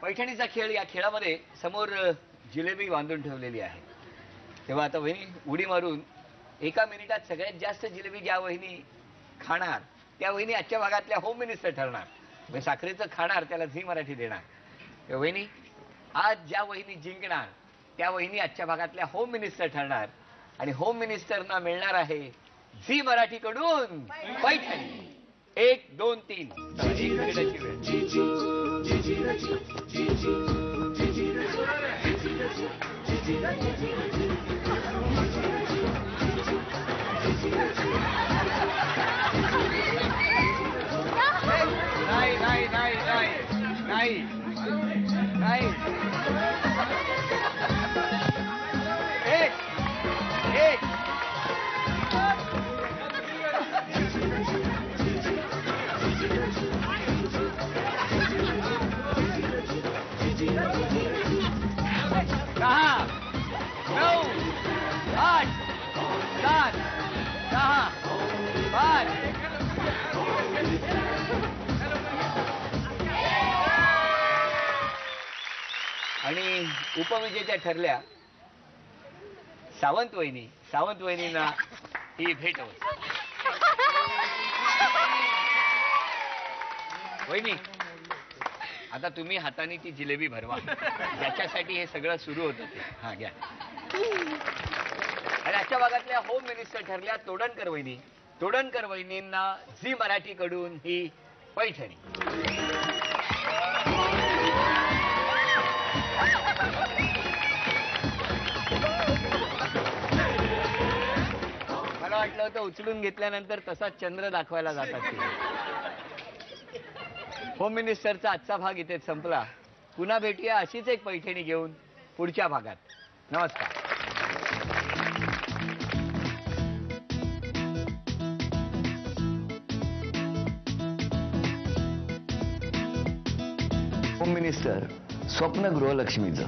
पैठणीचा खेळ, या खेळामध्ये समोर जिलेबी बांधून ठेवलेली आहे. तेव्हा आता वहिनी उडी मारून एका मिनिटात सगळ्यात जास्त जिलेबी ज्या वहिनी खाणार त्या वहिनी आजच्या भागातल्या होम मिनिस्टर ठरणार. म्हणजे साखरेचं खाणार त्याला झी मराठी देणार. त्या वहिनी आज ज्या वहिनी जिंकणार त्या वहिनी आजच्या भागातल्या होम मिनिस्टर ठरणार. आणि होम मिनिस्टरना मिळणार आहे झी मराठी कडून पैठणी. 1 2 3 1 मिनिटाची वेळ. नाही नाही नाही नाही नाही नाही. एक एक दहा 9 8 7 6 5 आणि उपविजेत्या ठरल्या सावंत वहिनी. सावंत वहिनींना ही भेट वहिनी. आता तुम्ही हाताने ती जिलेबी भरवा ज्याच्यासाठी हे सगळं सुरू होतं ते. हा घ्या. आणि आजच्या भागातल्या होम मिनिस्टर ठरल्या तोडणकर वहिनी. तोडणकर वहिनींना झी मराठी कडून ही पैठणी. मला वाटलं होतं उचलून घेतल्यानंतर तसाच चंद्र दाखवायला जातात. होम मिनिस्टरचा आजचा भाग इथे संपला. पुन्हा भेटूया अशीच एक पैठणी घेऊन पुढच्या भागात. नमस्कार. होम मिनिस्टर स्वप्न गृहलक्ष्मीचं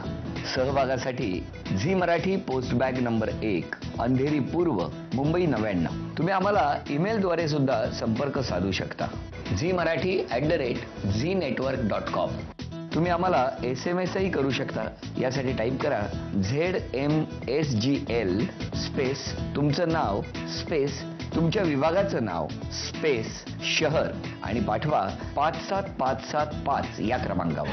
सहभागासाठी Zee Marathi post bag number 1 Andheri पूर्व मुंबई 99. तुम्ही आम्हाला ईमेलद्वारे सुद्धा संपर्क साधू शकता. zmarathi@znetwork.com. तुम्ही आम्हाला SMS करू शकता. यासाठी टाईप करा ZMSGL स्पेस तुमचं नाव स्पेस तुमच्या विभागाचं नाव स्पेस शहर आणि पाठवा 57575 या क्रमांकावर.